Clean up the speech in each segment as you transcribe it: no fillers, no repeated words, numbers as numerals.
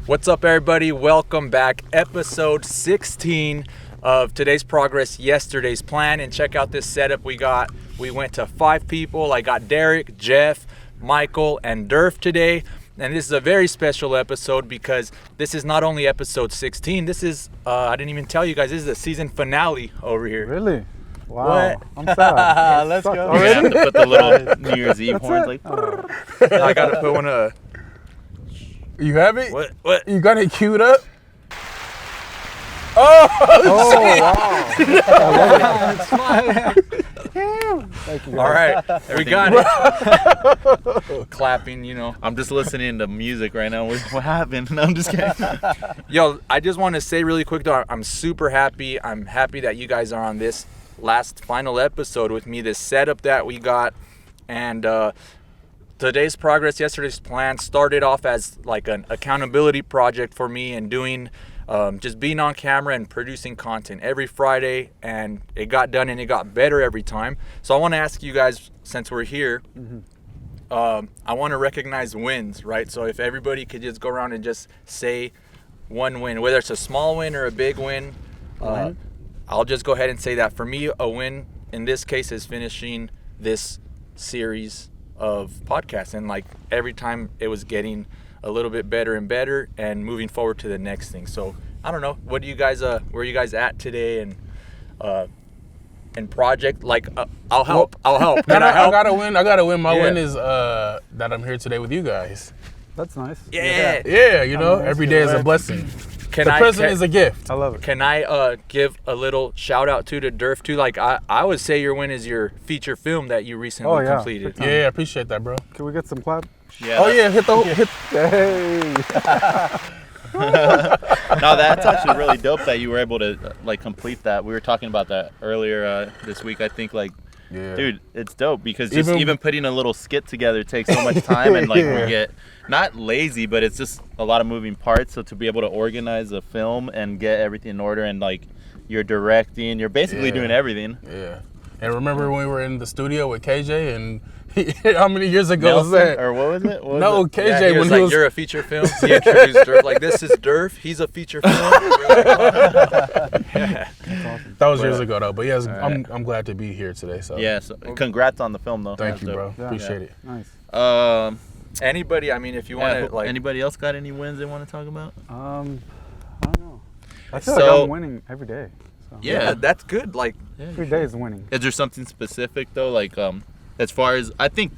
What's up, everybody? Welcome back. Episode 16 of Today's Progress, Yesterday's Plan. And check out this setup we got. We went to 5 people. I got Derek, Jeff, Michael, and Durf today. And this is a very special episode because this is not only episode 16. This is, I didn't even tell you guys, this is the season finale over here. Really? Wow. What? I'm sad. Let's go. You have to put the little New Year's Eve horns like. I got to put one You have it? What? You got it queued up? Oh, wow. Thank you, All right, there we got it. Clapping, you know. I'm just listening to music right now. What happened? No, I'm just kidding. Yo, I just want to say really quick though, I'm super happy. I'm happy that you guys are on this last final episode with me, this setup that we got. And today's progress, yesterday's plan started off as like an accountability project for me and doing just being on camera and producing content every Friday, and it got done and it got better every time. So I want to ask you guys, since we're here, I want to recognize wins, right? So if everybody could just go around and just say one win, whether it's a small win or a big win, I'll just go ahead and say that for me, a win in this case is finishing this series of podcasts, and like every time it was getting a little bit better and better and moving forward to the next thing. So I don't know, what do you guys where are you guys at today and project? Like I'll help. Can I help? I gotta win. My win is that I'm here today with you guys. That's nice. Yeah, you know, every day is a blessing. The present is a gift. I love it. Can I give a little shout out to Durf too? Like I would say your win is your feater film that you recently completed. Yeah, I appreciate that, bro. Can we get some clap? Yeah. Hit. Hey. No, that's actually really dope that you were able to like complete that. We were talking about that earlier this week. I think dude, it's dope because just even putting a little skit together takes so much time, and like we get not lazy, but it's just a lot of moving parts. So to be able to organize a film and get everything in order, and like you're directing, you're basically doing everything. Yeah. And remember when we were in the studio with KJ and how many years ago Nelson, was that? or what was it? KJ, Yeah, he was like, you're a feature film. He introduced Durf like, this is Durf. He's a feature film. That was years ago though. But yes, right. I'm glad to be here today. So yeah, so congrats on the film though. Thank you, bro. Yeah. Appreciate it. Nice. Anybody? I mean, if you want to like. Anybody else got any wins they want to talk about? I don't know. I feel like I'm winning every day. So. Yeah, that's good. Like every day is winning. Is there something specific though, like as far as I think,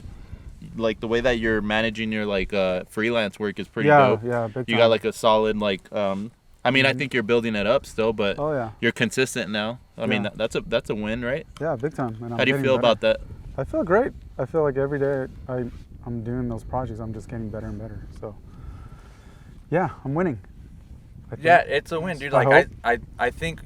like the way that you're managing your like freelance work is pretty dope. Yeah, big time. You got like a solid like I mean, I think you're building it up still, but you're consistent now. I mean, that's a win, right? Yeah, big time. And how do you feel about that? I feel great. I feel like every day I'm doing those projects, I'm just getting better and better. So yeah, I'm winning. Yeah, it's a win, dude. Like I think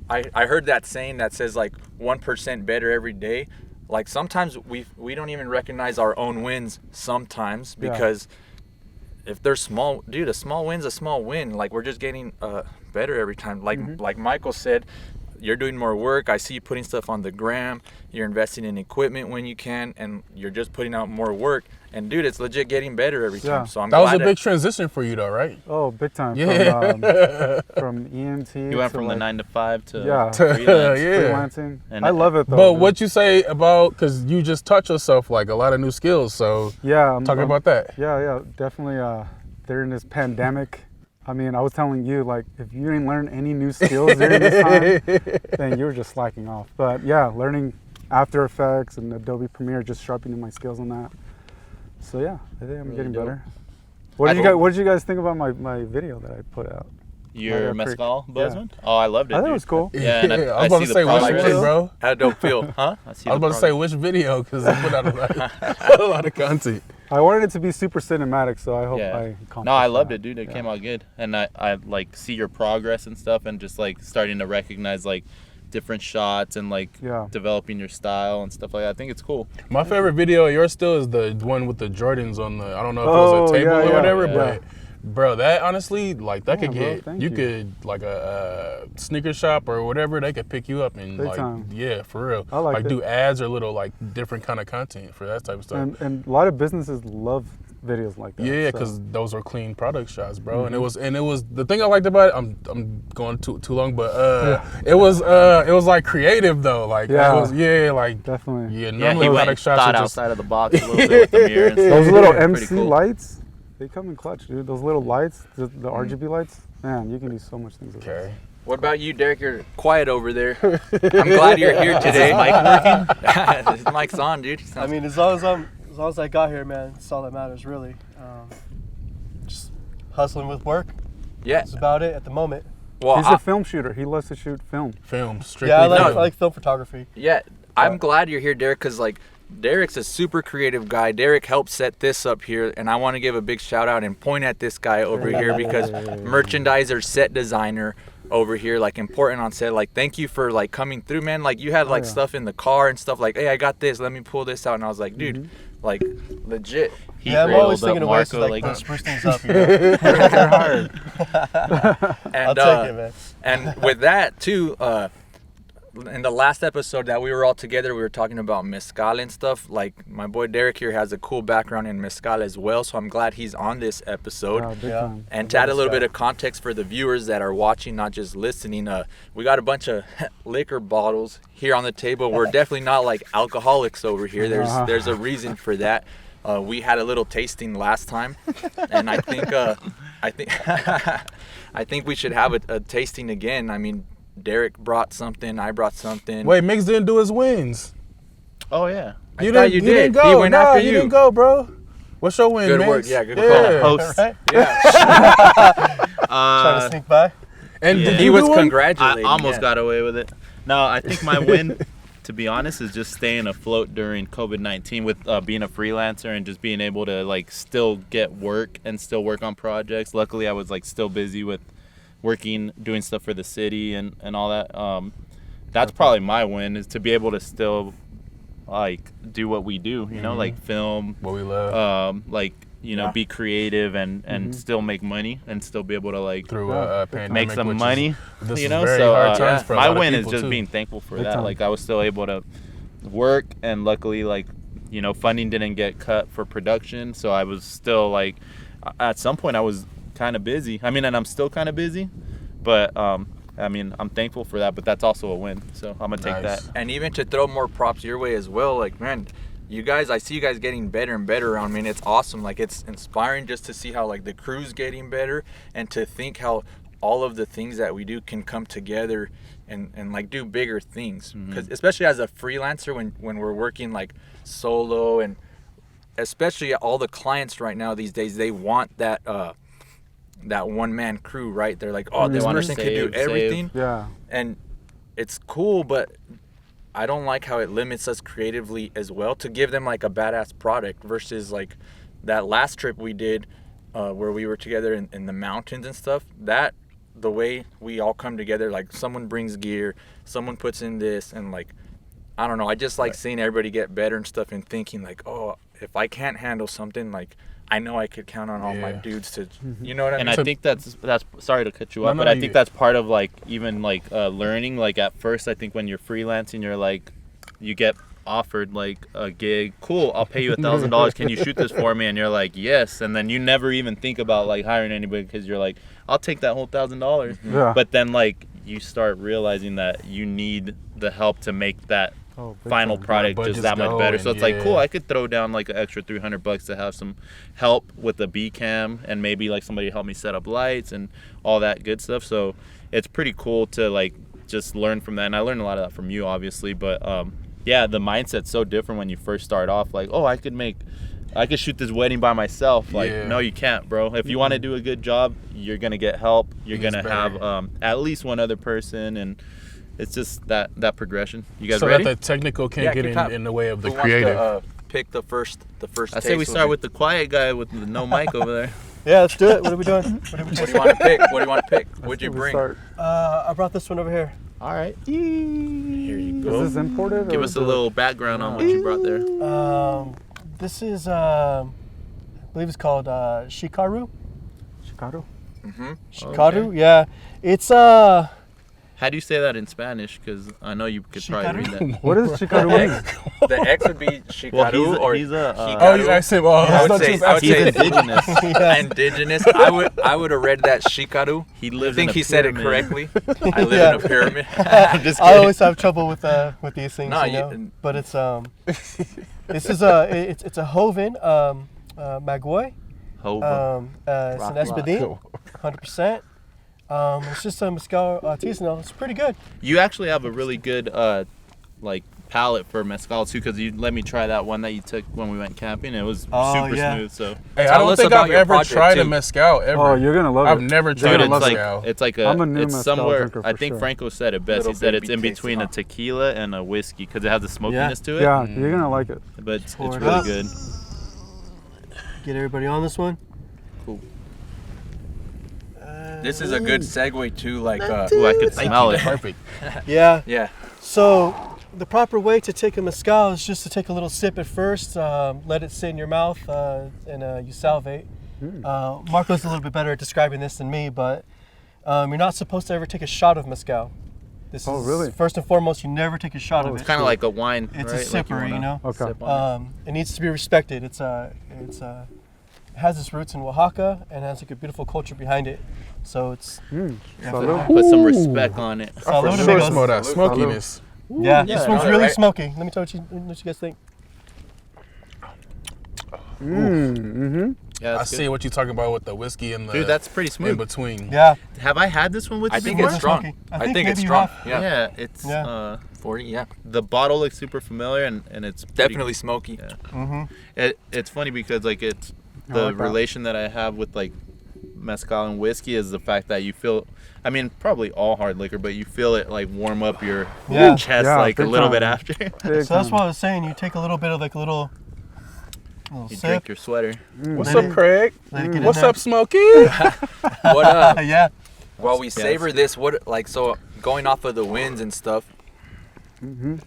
I heard that saying that says like 1% better every day. Like sometimes we don't even recognize our own wins sometimes because if they're small, dude, a small win's a small win. Like we're just getting better every time. Like Michael said, you're doing more work. I see you putting stuff on the gram. You're investing in equipment when you can, and you're just putting out more work. And dude, it's legit getting better every time. So I'm glad that was a big transition for you, though, right? Oh, big time. Yeah. From EMT. You went from the 9 to 5 to freelancing. And I love it though. But what you say about, because you just taught yourself like a lot of new skills, so talk about that. Yeah, definitely. During this pandemic, I mean, I was telling you, like, if you didn't learn any new skills during this time, then you were just slacking off. But yeah, learning After Effects and Adobe Premiere, just sharpening my skills on that. So yeah, I think I'm getting better. What did you guys think about my video that I put out? Your Mezcal buzzman? Yeah. Oh, I loved it. I thought it was cool. Yeah, and I was about to say which one, bro. How'd it feel? Huh? I was about to say which video because I put out a lot of content. I wanted it to be super cinematic, so I hope I accomplished. No, I loved it, dude. It came out good, and I like see your progress and stuff, and just like starting to recognize like different shots and like developing your style and stuff like that. I think it's cool. My favorite video of yours still is the one with the Jordans on the, I don't know if it was a table or whatever, but bro, that honestly, like that could get, you could like a sneaker shop or whatever, they could pick you up and big like, time. yeah, for real. I like do ads or little like different kind of content for that type of stuff. And a lot of businesses love videos like that. Yeah, because those were clean product shots, bro. And it was the thing I liked about it. I'm going too long, but it was like creative though. Like it was, like definitely. Yeah, normally product shots thought are just outside of the box a little bit with the mirror and stuff. Those little Pretty MC cool. lights, they come in clutch, dude. Those little lights, the RGB lights, man, you can do so much things with those. What about you, Derek? You're quiet over there. I'm glad you're here today. Is his mic working? His mic's on, dude. I mean, as long as I got here, man, it's all that matters, really. Just hustling with work. Yeah. That's about it at the moment. Well, He's a film shooter. He loves to shoot film. Strictly. Yeah, I film. like film photography. Yeah, I'm glad you're here, Derek, because like Derek's a super creative guy. Derek helped set this up here, and I want to give a big shout out and point at this guy over here because merchandiser, set designer over here, like important on set. Like, thank you for like coming through, man. Like, you had like stuff in the car and stuff. Like, hey, I got this. Let me pull this out. And I was like, dude, like legit. I'm always thinking of ways to like spruce things up. You know? You're hired. And, I'll take it, man. And with that too, in the last episode that we were all together, we were talking about mezcal and stuff. Like, my boy Derek here has a cool background in mezcal as well, so I'm glad he's on this episode. Yeah. And to add a little bit of context for the viewers that are watching, not just listening, we got a bunch of liquor bottles here on the table. We're definitely not like alcoholics over here. There's a reason for that. We had a little tasting last time, and I think I think we should have a tasting again. I mean, Derek brought something, I brought something. Wait, Mix didn't do his wins. Oh yeah. I thought you did. Didn't go. He went after you. You didn't go, bro. What's your win, Good Mix? work. Yeah, good call. Host. Right? Yeah. Trying to sneak by. And Yeah. did He you was do one? congratulating. I almost yeah. got away with it. No, I think my win, to be honest, is just staying afloat during COVID-19 with being a freelancer and just being able to like still get work and still work on projects. Luckily, I was like still busy with working, doing stuff for the city and all that. That's probably my win, is to be able to still like do what we do, you know, like film, What we love. like, you know, be creative and still make money and still be able to like Through a pandemic, make some which is- money, this you is know. very So hard times for a my lot of win is people, just too. being thankful for Big that. time. Like, I was still able to work, and luckily, like, you know, funding didn't get cut for production, so I was still like, at some point I was kind of busy. I mean, and I'm still kind of busy, but I mean, I'm thankful for that, but that's also a win, so I'm gonna take Nice. that. And even to throw more props your way as well, like, man, you guys, I see you guys getting better and better around me, and it's awesome. Like, it's inspiring just to see how like the crew's getting better, and to think how all of the things that we do can come together and like do bigger things. Because especially as a freelancer, when we're working like solo, and especially all the clients right now these days, they want that that one-man crew, right? They're like, oh, this wanna person can do save. everything. Yeah. And it's cool, but I don't like how it limits us creatively as well, to give them like a badass product versus like that last trip we did where we were together in the mountains and stuff. That the way we all come together, like someone brings gear, someone puts in this, and like, I don't know, I just like seeing everybody get better and stuff, and thinking like, oh, if I can't handle something, like, I know I could count on all my dudes to, you know what I mean? And I think that's sorry to cut you off, No, but no, I you think good. that's part of like even like learning. Like, at first, I think when you're freelancing, you're like, you get offered like a gig, cool, I'll pay you $1,000, can you shoot this for me? And you're like, yes, and then you never even think about like hiring anybody, because you're like, I'll take that whole $1,000. Yeah. But then like you start realizing that you need the help to make that Oh, big final time. product Budgets just that much better. going, So it's like, yeah. cool, I could throw down like an extra $300 to have some help with the B cam, and maybe like somebody help me set up lights and all that good stuff. So it's pretty cool to like just learn from that, and I learned a lot of that from you, obviously. But yeah, the mindset's so different when you first start off. Like, oh, I could shoot this wedding by myself. Like, Yeah. no, you can't, bro. If you want to do a good job, you're gonna get help. You're It's gonna better. have at least one other person, and it's just that progression. You guys So ready? that the technical can't Yeah, get keep time. in the way of the Who wants creative. to pick the first I say we start with the quiet guy with the no mic over there. Yeah, let's do it. What are we doing? What do you want to pick? What do you want to pick? What'd you We bring? start. I brought this one over here. All right. Here you go. Is this imported? Give or us a the- little background on what you brought there. This is, I believe it's called Shikaru. Chicago? Shikaru, Okay. yeah. It's How do you say that in Spanish? Because I know you could probably read that. What is Chicaru mean? The X would be Shikaru or he's a Oh, you asked him. Oh, I would say he's indigenous. indigenous. I would have read that Shikaru. He I lives think in a he said it pyramid. correctly. I live in a pyramid. I'm just I kidding. always have trouble with these things, No, you know. you- But it's this is it's a Hoven Magoi. Hope. It's an Espadin, 100%. It's just a mezcal artisanal. It's pretty good. You actually have a really good like palate for mezcal too, because you let me try that one that you took when we went camping. It was super smooth. So Hey, I Tell don't us think about I've your ever project, tried a too. mezcal ever. Oh, you're gonna love it. I've never You're tried gonna a love it. mezcal. it's like I'm a new it's mezcal somewhere. drinker I for think sure. Franco said it best. Little He said baby it's in taste, between huh? a tequila and a whiskey because it has the smokiness to it. Yeah, you're gonna like it. But it's Pour it really up. good. Get everybody on this one. Cool. This is a good segue to like. Ooh, I could smell it. Perfect. Yeah. Yeah. So the proper way to take a mezcal is just to take a little sip at first, let it sit in your mouth, and you salivate. Marco's a little bit better at describing this than me, but you're not supposed to ever take a shot of mezcal. This Oh, is really? first and foremost. You never take a shot of It's it. kind of like a wine. It's right? a sipper, you know. Okay. Sip on It needs to be respected. It has its roots in Oaxaca and has like a beautiful culture behind it. So it's Salud. Put some respect on it. For Salud, sure amigos. smell that smokiness. Yeah, this one's got it really right. smoky. Let me tell you what you guys think. Yeah, I that's see good. what you're talking about with the whiskey and the Dude, that's pretty in smooth. between. Yeah, Have I had this one with you I think before? it's strong. smoky. I I think think it's maybe you strong. have. Yeah. Yeah, it's Yeah. 40. Yeah. the bottle looks super familiar and it's pretty- Definitely smoky. Yeah. It's funny because like it's I the like that. relation that I have with like mezcal and whiskey is the fact that you feel, I mean probably all hard liquor, but you feel it like warm up your Yeah. chest Yeah, like a big little time. bit after. Big So that's time. what I was saying. You take a little bit of like a little You sip. drink your sweater. What's Let up, it- Craig? let it get in What's there. up, Smokey? What Yeah. while we Yeah, savor this, what like so going off of the wins and stuff.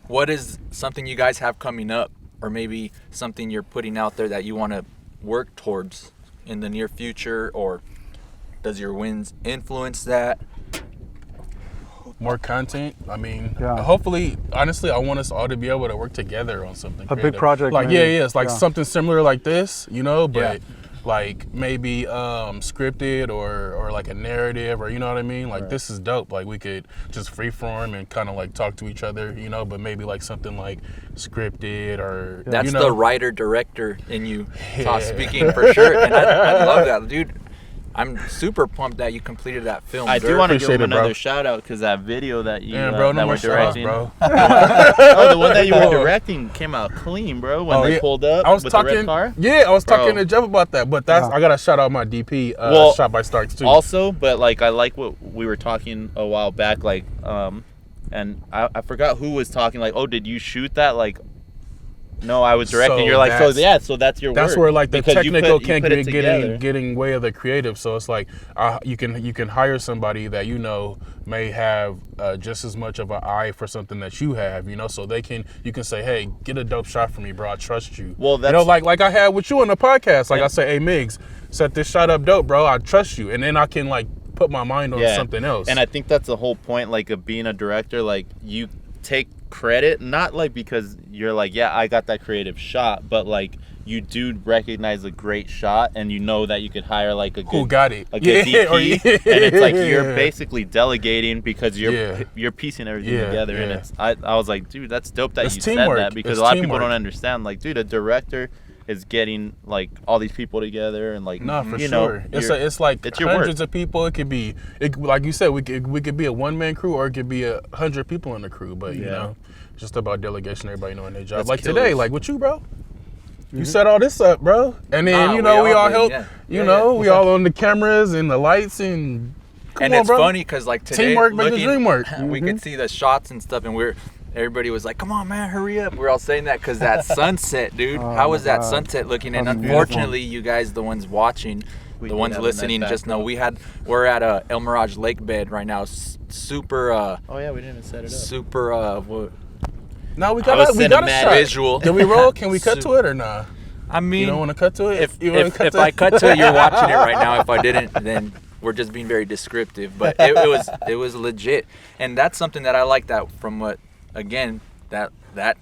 What is something you guys have coming up, or maybe something you're putting out there that you want to work towards in the near future, or does your wins influence that? More content. I mean, Yeah. hopefully, honestly, I want us all to be able to work together on something. A big creative. project, Like, maybe. yeah, it's like Yeah. something similar like this, you know, but Yeah. like maybe scripted or like a narrative, or you know what I mean? Like, this is dope. Like, we could just freeform and kind of like talk to each other, you know, but maybe like something like scripted or That's you know, the writer director in you Yeah. speaking for sure, and I love that, dude. I'm super pumped that you completed that film. I do Dirk. want to give Appreciate him it, bro. another shout out because that video that you Yeah, bro, no that more we're shout-outs, directing, bro. Oh, the one that you were directing came out clean, bro. When they yeah. pulled up I was with talking, the red car. yeah, I was Bro. talking to Jeff about that, but that's Yeah. I gotta shout out my DP, Well, Shot by Starks too. Also, but like I like what we were talking a while back, like and I forgot who was talking. Like, oh, did you shoot that? Like, no, I was directing. So You're like, so that's- yeah, so that's your That's work. where like the Because you technical put can't it get together. getting way of the creative. So it's like you can hire somebody that you know may have just as much of an eye for something that you have, you know. So you can say, hey, get a dope shot for me, bro. I trust you. Well, you know, that's- like I had with you on the podcast. Like Yeah. I say, hey, Migs, set this shot up dope, bro. I trust you, and then I can like put my mind on something else. And I think that's the whole point, like, of being a director. Like, you take credit, not like because you're like, yeah, I got that creative shot, but like you do recognize a great shot, and you know that you could hire like a good, who got it? a good DP, or yeah. and it's like you're basically delegating because Yeah. you're piecing everything Yeah, together. And yeah. I was like, dude, that's dope that It's you teamwork. said that, because It's a lot of people teamwork. don't understand. Like, dude, a director is getting like all these people together, and like, No, for you know, sure. It's you're- it's like it's your work. hundreds of people. It could be, like you said, we could be a one-man crew, or it could be 100 people in the crew. But you Yeah. know, just about delegation, everybody knowing their job. That's like killers. today, like with you, bro. You set all this up, bro, and then Nah, you know we we all all did, help. yeah. You Yeah, know, yeah. we all on the cameras and the lights and. Come And on, it's bro. funny because like today, Teamwork make the dream work. we could see the shots and stuff, and everybody was like, "Come on, man, hurry up!" We're all saying that because that sunset, dude. Oh How was my that God. sunset looking? And That was beautiful. unfortunately, you guys, the ones watching, We the did ones have a nice listening, just know backdrop. we're at El Mirage Lakebed right now. Super, Oh yeah, we didn't even set it up. super. What, No, we I got was a shot. cinematic. visual. Did we roll? Can we cut to it or nah? I mean, You don't want to cut to it? if I cut to it, you're watching it right now. If I didn't, then we're just being very descriptive. But it was legit, and that's something that I like. That from what again that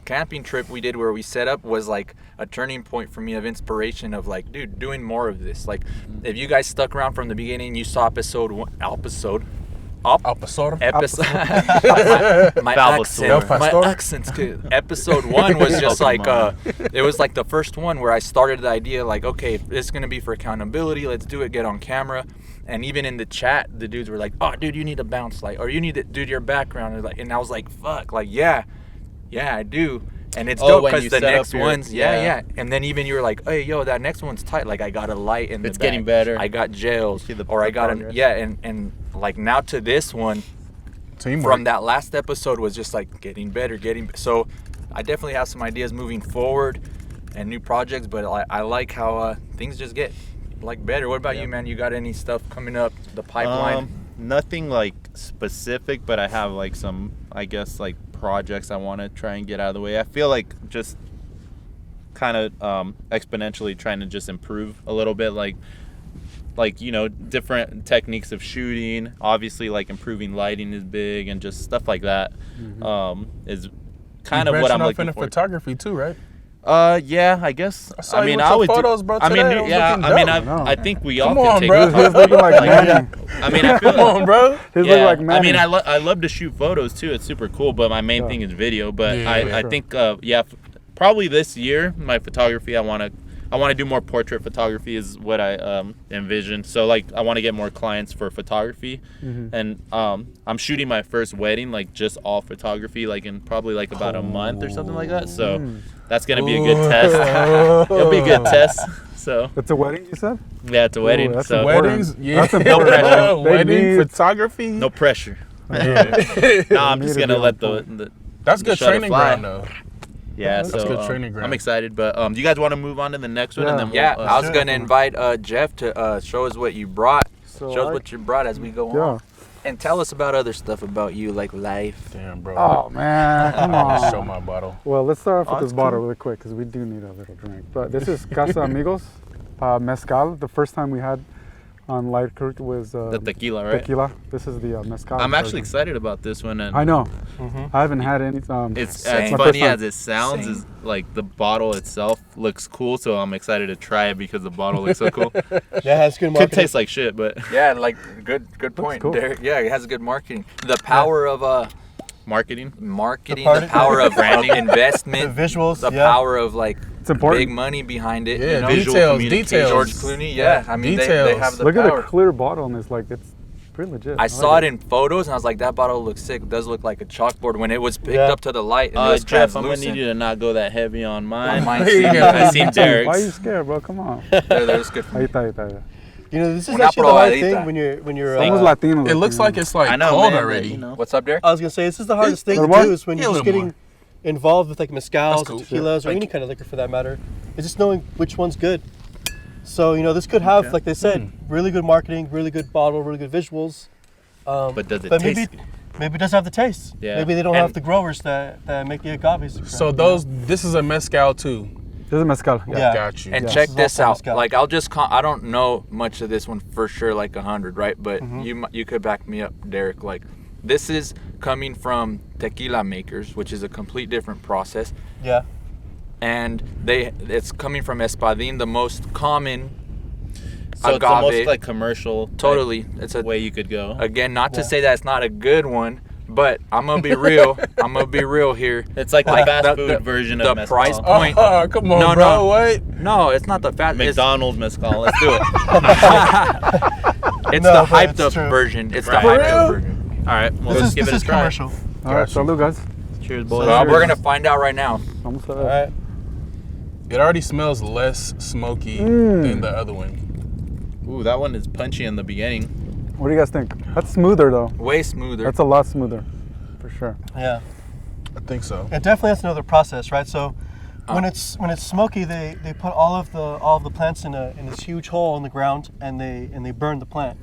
camping trip we did where we set up was like a turning point for me of inspiration of like, dude, doing more of this. Like, if you guys stuck around from the beginning, you saw episode. My accent's good. Episode 1 was just like it was like the first one where I started the idea like, okay, it's gonna be for accountability, let's do it, get on camera. And even in the chat the dudes were like, oh dude, you need a bounce light, or you need to do your background, and I was like, fuck, like yeah I do. And it's dope because the next ones, and then even you were like, hey, yo, that next one's tight. Like, I got a light in the It's getting better. I got gels, or I got and like now to this one, Teamwork. from that last episode was just like getting better. So I definitely have some ideas moving forward and new projects, but I like how things just get like better. What about you, man? You got any stuff coming up, the pipeline? Nothing like specific, but I have like some, I guess, like projects I want to try and get out of the way. I feel like just kind of exponentially trying to just improve a little bit, like you know, different techniques of shooting. Obviously, like improving lighting is big, and just stuff like that is kind of what I'm looking for. Photography too, right? Yeah, I guess. I mean, I would photos, bro. I mean, today. yeah. I mean, I think we all can take bro. He's looking like Manny. I mean, I feel Come on, bro. He's looking like I Manny. mean, I love to shoot photos too. It's super cool, but my main thing is video. But I think probably this year my photography, I want to do more portrait photography is what I envision. So like I want to get more clients for photography, and I'm shooting my first wedding, like just all photography, like in probably like about a month or something like that. So that's gonna be a good test. It'll be a good test. So It's a wedding, you said? yeah, it's a wedding. that's So Weddings, That's yeah. important. pressure. They Wedding need- photography. no pressure. No, I'm just need to gonna be let on the That's the good shuttle training fly. ground, though. Yeah, That's so good training ground. I'm excited, but do you guys want to move on to the next one? And then Yeah, we'll, I was gonna invite Jeff to show us what you brought. So Show us what you brought as we go on, and tell us about other stuff about you, like life. Damn, bro. Oh, man. Come Show on. my bottle. Well, let's start off with that's this bottle really quick because we do need a little drink. But this is Casa Amigos Mezcal. The first time we had on Light Creek was the tequila, right? tequila. This is the mezcal. I'm actually version. excited about this one, and I know. I haven't had any. it's Same. as my funny first time. as it sounds. Is like the bottle itself looks cool, so I'm excited to try it because the bottle looks so cool. Yeah, it's good Could marketing. taste like shit, but Yeah, like good point, cool. Derek. Yeah, it has good marketing. The power of marketing. marketing, The the power of branding, investment, The visuals, the yeah. power of like It's important. big money behind it. Yeah, you know? visual details. George Clooney, yeah. I mean, they Details. have the Look power. at the clear bottle, and it's like it's pretty legit. I saw it in photos, and I was like, that bottle looks sick. It does look like a chalkboard when it was picked up to the light. And it was Jeff, I'm gonna translucent. need you to not go that heavy on mine. Mine I seen Derek's. Why are you scared, bro? Come on. That's good for Ahí me. está, ahí está. You know, this is Una actually the hard probadita. thing when you're Somos Latinos. It looks like it's like I know, cold man, already. but, you know. What's up, Derek? I was gonna say this is the hardest thing Little to more? do is when Yeah, you're a just little getting more. involved with like mezcals That's cool. or tequilas or any kind of liquor for that matter. It's just knowing which one's good. So you know, this could have, like they said, really good marketing, really good bottle, really good visuals. But does it But taste? maybe it does have the taste. Yeah. Maybe they don't And- have the growers that make the agaves. So this is a mezcal too. This is mezcal. Yeah. Got you. And Yeah. check This is this also out. mezcal. Like, I'll just, I don't know much of this one for sure, like 100, right? But you could back me up, Derek. Like, this is coming from tequila makers, which is a complete different process. Yeah. And it's coming from espadín, the most common So it's the most agave. like commercial Totally. It's a way you could go. Again, not to say that it's not a good one, but I'm gonna be real. I'm gonna be real here. It's like the Like, fast the- food the- version the of mezcal. price point. Oh, come on, No, bro. no. What? No, it's not the fat. It's, McDonald's mezcal. Let's do it. it's No, the but it's hyped up true. version. It's the Right. hyped For up real? version. All right, well, let's This give is it a try. commercial. All right, salud, guys. Cheers, boys. Well, we're gonna find out right now. Vamos a All ver. right. It already smells less smoky than the other one. Ooh, that one is punchy in the beginning. What do you guys think? That's smoother, though. Way smoother. That's a lot smoother, for sure. Yeah. I think so. It definitely has another process, right? So when it's smoky, they put all of the plants in this huge hole in the ground and they burn the plant.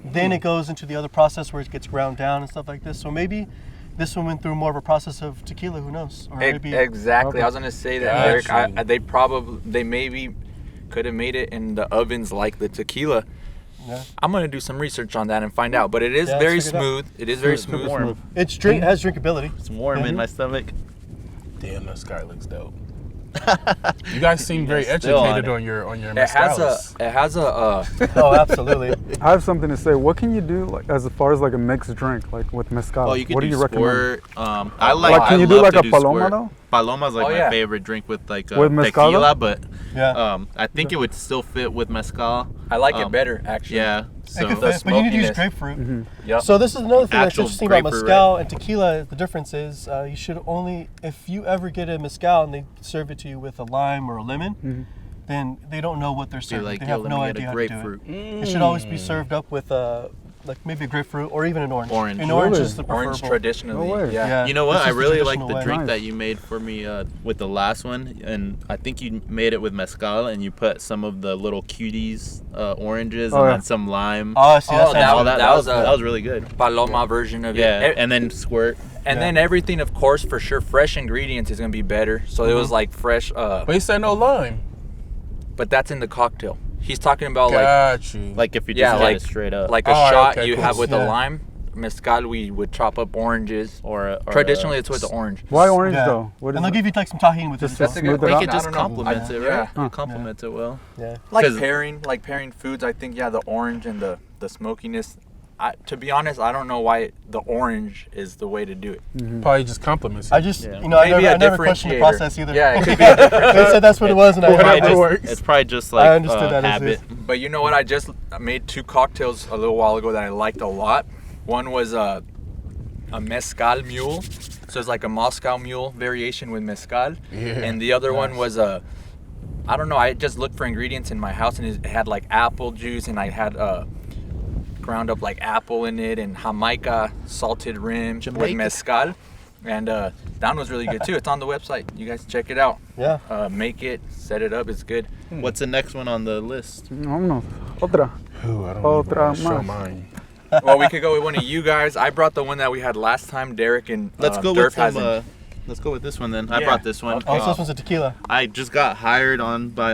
Then it goes into the other process where it gets ground down and stuff like this. So maybe this one went through more of a process of tequila. Who knows? Or maybe Exactly. I was gonna say that, Derek. They maybe could have made it in the ovens like the tequila. Yeah. I'm gonna do some research on that and find out. But it is very smooth. It is very smooth. Warm. it has drinkability. It's warm in my stomach. Damn, that sky looks dope. You guys seem very educated on your mezcales. It has a Oh, absolutely. I have something to say. What can you do like as far as like a mixed drink, like with mezcal? Oh, you can what do you recommend? squirt. I like. Can you do like a paloma though? Paloma's like my favorite drink with like with mezcal, tequila, but Yeah. I think it would still fit with mezcal. I like it better actually. Yeah. It could So fit, but you need to use smokiness. grapefruit. Mm-hmm. Yep. So this is another thing that's Actual interesting about grapefruit, mezcal and tequila. The difference is you should only, if you ever get a mezcal and they serve it to you with a lime or a lemon, then they don't know what they're be serving. like, they yo, have let no me get idea a how to do grapefruit. it. It should always be served up with like maybe a grapefruit or even an orange. Orange. An orange Really? is the preferable. Orange traditionally. No way. Yeah. You know what? This I is the really like traditional the way. drink Nice. that you made for me with the last one, and I think you made it with mezcal, and you put some of the little cuties, oranges, and then some lime. Oh, see, Oh, that All sounds that was really good. Paloma version of Yeah, it. and then squirt. And then everything, of course, for sure, fresh ingredients is gonna be better. So it was like fresh, But you said no lime. but that's in the cocktail. He's talking about Got you. Like if you just Yeah, get like- it straight up. like a Alright, shot okay, you cool. have with Yeah. a lime. Mezcal, we would chop up oranges. or Traditionally, it's with the orange. Why orange Yeah. though? What is And they'll it? give you like some tahini with Just it. to smooth it I out? think it just I don't know. complements it, right? Yeah. It complements it well. Yeah. Like 'Cause- pairing foods. I think the orange and the smokiness. To be honest, I don't know why the orange is the way to do it. Probably just compliments it. I just, Yeah. you know, I Maybe never, a I never questioned the differentiator. process either. Yeah, it could be a different. They said that's what it was, and I Whatever Probably works. just, it's probably just like I understood that as habit. But you know what? I just made 2 cocktails a little while ago that I liked a lot. One was a mezcal mule, so it's like a Moscow mule variation with mezcal, and the other one was I don't know. I just looked for ingredients in my house, and it had like apple juice, and I had ground up like apple in it, and Jamaica salted rim with Jamaica. mezcal, and that one was really good too. It's on the website. You guys check it out. Yeah. Make it, set it up. It's good. What's the next one on the list? Vámonos. Otra. Ooh, I don't Otra even wanna show más. mine. Well, we could go with one of you guys. I brought the one that we had last time. Derek and Let's go Durf with some, hasn't. let's go with this one then. I Yeah. brought this one. Okay. Oh, so this one's a tequila. I just got hired on by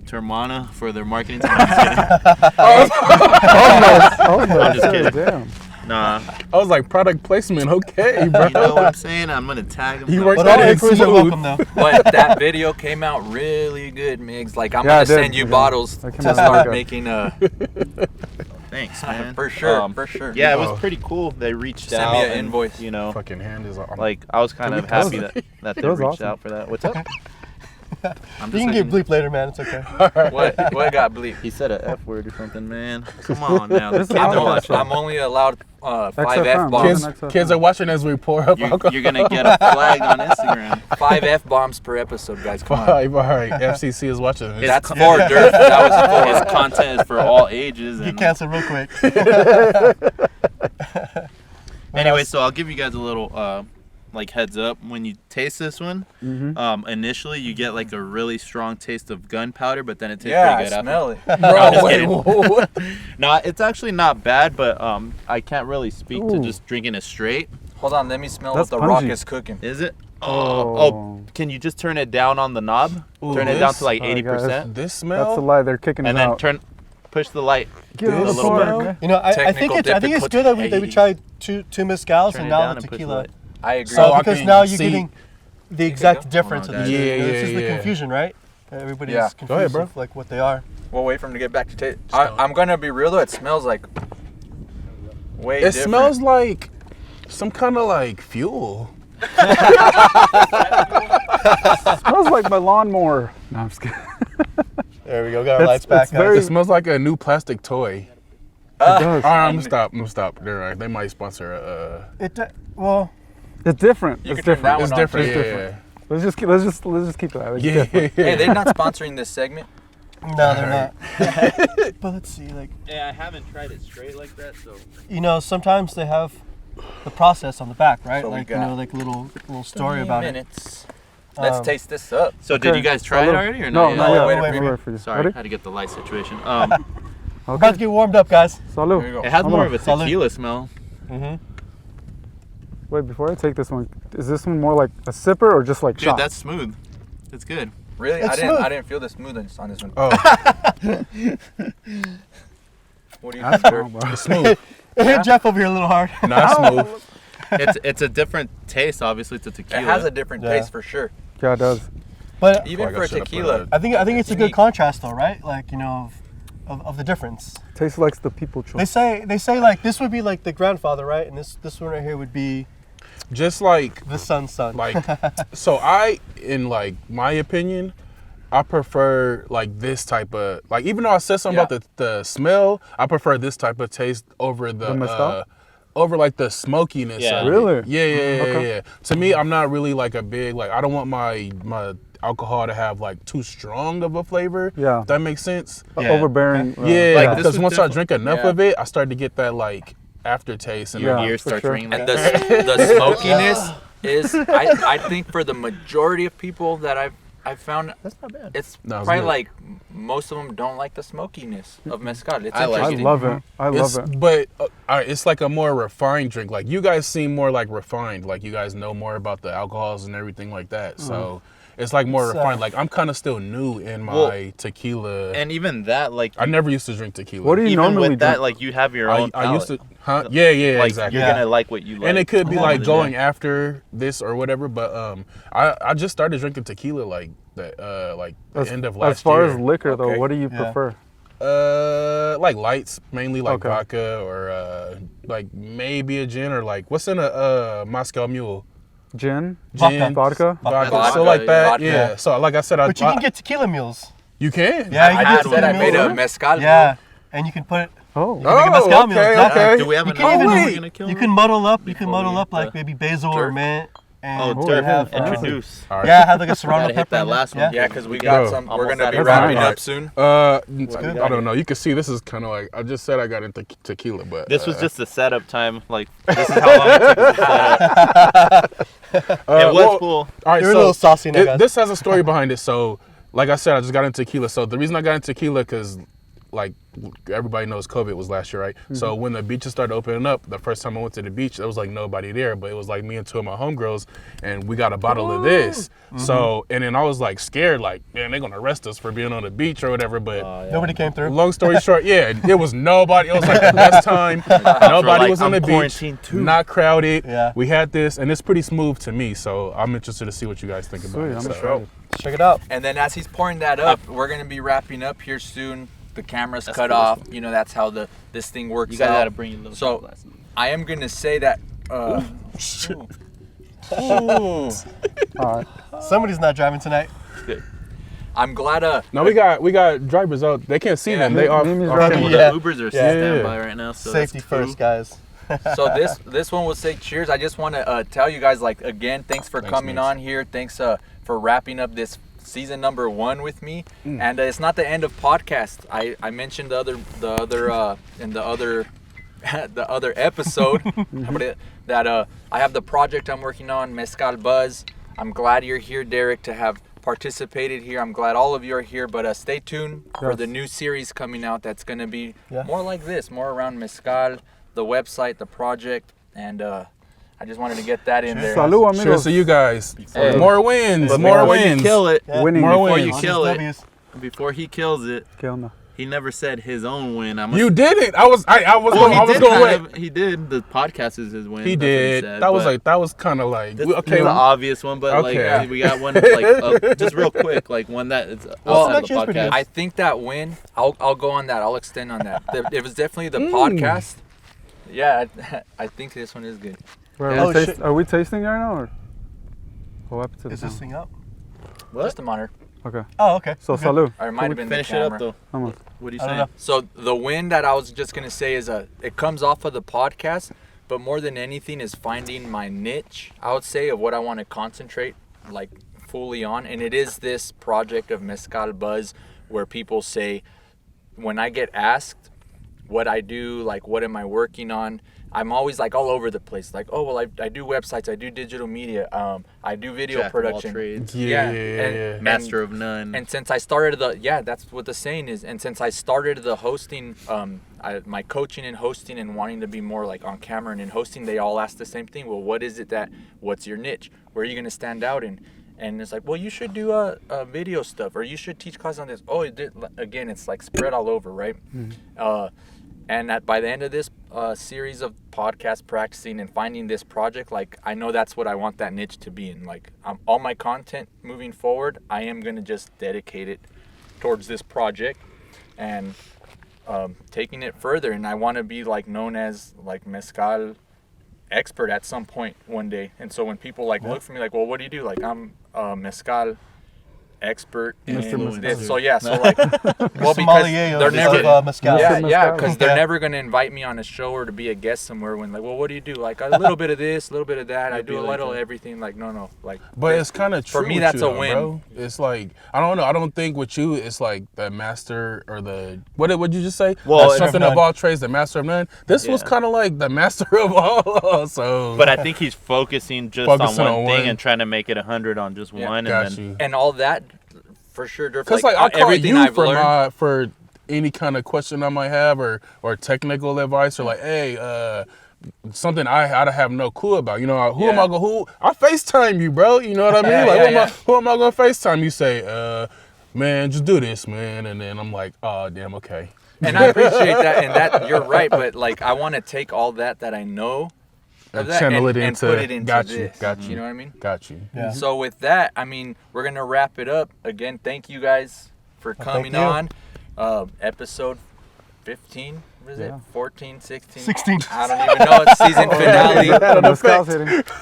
Termana for their marketing team. I'm just kidding. Oh, I'm just kidding. Damn. Nah, I was like, product placement, okay, bro. you know what I'm saying? I'm gonna tag them. You worked But that all in inquiries are smooth. welcome, though. But that video came out really good, Migs. Like I'm Yeah, gonna it did. send you It did. bottles That came to out start good. making Thanks, man. for sure, for sure. Yeah, it was Oh. pretty cool. They reached Send out. me an and, invoice. You know, Fucking hand is on. like I was kind Can of we happy post that they That was reached awesome. out for that. What's up? I'm You can looking- get bleep later, man. It's okay. What got bleep? He said a F word or something, man. Come on now. This The is kids are awesome. watching. I'm only allowed 5 XFM. F bombs. Kids are watching as we pour up alcohol. You're gonna get a flag on Instagram. 5 F bombs per episode, guys. Come on. All right. FCC is watching. It's That's con- 4, Durf. That was 4. His content is for all ages. Get And canceled real quick. anyway, so I'll give you guys a little like heads up when you taste this one. Initially, you get like a really strong taste of gunpowder, but then it tastes Yeah, I pretty good smell it. I'm Bro, just wait, kidding. what? No, it's actually not bad, but I can't really speak to Ooh. just drinking it straight. Hold on, let me smell That's what the rock pungent. is cooking. Is it? Oh. Oh, can you just turn it down on the knob? Ooh, Turn it down this- to like Oh, yeah, 80%, This That's smell? the lie. They're kicking and it then out. push the light. Give it a a little pour, bit. okay? You know, I think Technical it's difficulty. good that we tried two mezcals Turn and it now down the and push the tequila. light. I agree. So I Because can now you're see- getting the exact go. difference Hold of on, the guys. two. Yeah, This is yeah, the yeah. confusion, right? Everybody's Yeah. confused Go ahead, bro. with like what they are. We'll wait for him to get back to taste. I'm gonna be real though. It smells like way It different. smells like some kind of like fuel. Smells like my lawnmower. No, I'm just kidding. There we go. Got our It's- lights back. it's very- It smells like a new plastic toy. It does. All right, I'm gonna stop. They're right. They might sponsor. Well, It's different. You It's can turn that different. It's on, different. too. Yeah. different. Let's just keep that. It's Yeah. different. Hey, they're not sponsoring this segment. no, they're not. But let's see, like, Yeah, I haven't tried it straight like that, so. you know, sometimes they have the process on the back, right? So we Like, you got know, like little story about it. minutes. Let's Um, taste this up. So did you guys try it already or No, not? no, yet? yeah, wait, wait, wait, wait for you. Sorry, Ready? had to get the light situation. We're about to get warmed up, guys. Salud. Here we go. It has more of a Salud. tequila smell. Mm-hmm. Wait, before I take this one, is this one more like a sipper or just like Dude, shot? that's smooth. It's good. Really? It's I smooth. didn't feel the smoothness on this one. Oh, What do you That's think, Derek? fine, bro. it's smooth. It hit Jeff over here a little hard. Not smooth. It's a different taste, obviously, to tequila. It has a different Yeah. taste for sure. Yeah, it does. But Even Like I for should've put tequila. I think it's a good Unique. contrast though, right? Like, you know, of the difference. Tastes like the people choice. They say like this would be like the grandfather, right? And this one right here would be Just like the son's son. like so in like my opinion, I prefer like this type of like, even though I said something about the smell, I prefer this type of taste over The mezcal? over like the smokiness. Yeah. of it. Really? Yeah. To me, I'm not really like a big like, I don't want my alcohol to have like too strong of a flavor. Yeah. If that makes sense. Yeah. Overbearing. Yeah, Like, this because would once I drink enough yeah. of it, I start to get that like aftertaste and Your Yeah, ears for start sure. ringing. And Like the smokiness is, I think for the majority of people that I've found, that's not bad. it's No, it's probably good. like most of them don't like the smokiness of mezcal. It's I like I interesting. love it. I love it. But it's like a more refined drink. Like you guys seem more like refined. Like you guys know more about the alcohols and everything like that. So it's like more It's, refined. Like I'm kind of still new in my Well, tequila. And even that, like, I never used to drink tequila. What do you even normally with that, drink? like, you have your own I used to, palate. huh? Yeah, Like, exactly. you're gonna like what you like. And it could be at the like end of the going day. after this or whatever, but I just started drinking tequila like the end of last As far year. as liquor, though, Okay. what do you Yeah. prefer? Like lights, mainly like Okay. vodka or like maybe a gin or like what's in a Moscow Mule? Gin? Gin, Vodka? vodka. So like that, Vodka. yeah. So like I said, but you can get tequila mules. you can. Yeah, you I can just get said I tequila made a mules. mezcal. Yeah, and you can put it. Oh. You can make a mezcal meal, exactly. Do we have You another can one even we're gonna kill? you can muddle up. You can Before muddle we up hit like the maybe basil or jerk? mint. And Oh, Oh, Dirk, yeah. introduce. All right. Yeah, have like a Serrano Gotta hit pepper. that in it. last one. Yeah, because we Bro, got some. We're almost gonna out be of wrapping time. up soon. I don't know. You can see this is kind of like I just said I got into tequila, but This was just the setup time. Like, this is how long it took us to set up. It was well, cool. All right, You're a so little saucy now, guys. this has a story behind it. So, like I said, I just got into tequila. So the reason I got into tequila because, like everybody knows, COVID was last year, right? So when the beaches started opening up, the first time I went to the beach, there was like nobody there, but it was like me and two of my homegirls, and we got a bottle of this. So, and then I was like scared, like, man, they're gonna arrest us for being on the beach or whatever. But Nobody came through. long story short, yeah, it was nobody. It was like the best time. Nobody like, was on I'm the beach, quarantined too. not crowded. Yeah. We had this, and it's pretty smooth to me. So I'm interested to see what you guys think about Sweet, it. I'm So- excited. Check it out. And then as he's pouring that up, we're gonna be wrapping up here soon. The camera's That's cut cool. off. You know, that's how this thing works You guys out. gotta bring your little So- glasses. I am gonna say that. All right. Somebody's not driving tonight. I'm glad. No, we got drivers out. They can't see Yeah. them. They off. Mimi's off driving. camera. Yeah. The Ubers are Yeah. standby right now. So Safety that's cool. first, guys. So this one will say cheers. I just want to tell you guys, like, again, thanks for coming Mace. on here. Thanks for wrapping up this season number 1 with me. And it's not the end of podcast. I mentioned the other episode that I have the project I'm working on, Mezcal Buzz. I'm glad you're here, Derek, to have participated here. I'm glad all of you are here, but stay tuned for Yes. the new series coming out that's going to be Yeah. more like this, more around Mezcal, the website, the project, and I just wanted to get that in there. Salud, amigos. Cheers to you guys. Hey. More wins. But More before wins. you kill it, Yeah. Winning. More before wins. you On kill these it, W's. before he kills it, ¿Qué onda? he never said his own win. You did it. I was Well, going. I was going wait. He did. The podcast is his win. He That's what did. said, That was but kind of like This, okay. this is the obvious one, but Okay. like we got one like just real quick, like one that is outside of the Cheers, podcast. I think that win, I'll go on that. I'll extend on that. It was definitely the podcast. Yeah, I think this one is good. Wait, Oh, shit. are we tasting right now? Or? What happened to the Is this sound? thing up? Just a monitor. Okay. Oh, okay. So, Okay. salud. Or it might have been Finish the it camera. up though. Vamos. What are you I don't saying? know. So the win that I was just gonna say is it comes off of the podcast, but more than anything is finding my niche, I would say, of what I want to concentrate like fully on, and it is this project of Mezcal Buzz, where people say, when I get asked what I do, like what am I working on, I'm always like all over the place. Like, oh well, I do websites, I do digital media, I do video Jack of all production. trades. Yeah. Master of none. And since I started that's what the saying is. And since I started the hosting, my coaching and hosting and wanting to be more like on camera and in hosting, they all ask the same thing. Well, what's your niche? Where are you going to stand out in? And it's like, well, you should do video stuff, or you should teach classes on this. Oh, again, it's like spread all over, right? And by the end of this series of podcast practicing and finding this project, like I know that's what I want that niche to be in. Like all my content moving forward, I am going to just dedicate it towards this project and taking it further. And I want to be like known as like mezcal expert at some point one day. And so when people like look for me like, well, what do you do? Like I'm a mezcal expert in this. So yeah, so like, well, because they're never, mezcal. Because they're never gonna invite me on a show or to be a guest somewhere when like, well, what do you do? Like a little bit of this, a little bit of that. I do a little of everything. Like no, like. But it's kind of true for me. That's you, a win. Bro. It's like I don't know. I don't think with you it's like the master or the what did you just say? Well, something of all trades, the master of none. This was kind of like the master of all. So. But I think he's focusing just on one thing and trying to make it 100 on just one, and all that. For sure, because like I call you for any kind of question I might have or technical advice or like, hey, something I have no clue about. You know, I FaceTime you, bro. You know what I mean? Who am I gonna FaceTime? You say, man, just do this, man, and then I'm like, oh, damn, okay. And I appreciate that, and that you're right, but like I want to take all that I know. Channel it into, put it into got this. you. You know what I mean? Got you. Yeah. So with that, I mean, we're gonna wrap it up. Again, thank you guys for coming on. Episode 15, was it? 14, 16? 16. I don't even know. It's season finale.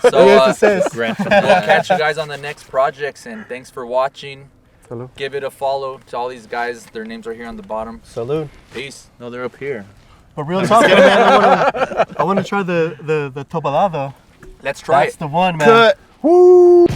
So we'll catch you guys on the next projects, and thanks for watching. Salud. Give it a follow to all these guys. Their names are here on the bottom. Salud. Peace. No, they're up here. But real talk, man, I want to try the tobalado. Let's try it. That's the one, man. Cut. Woo!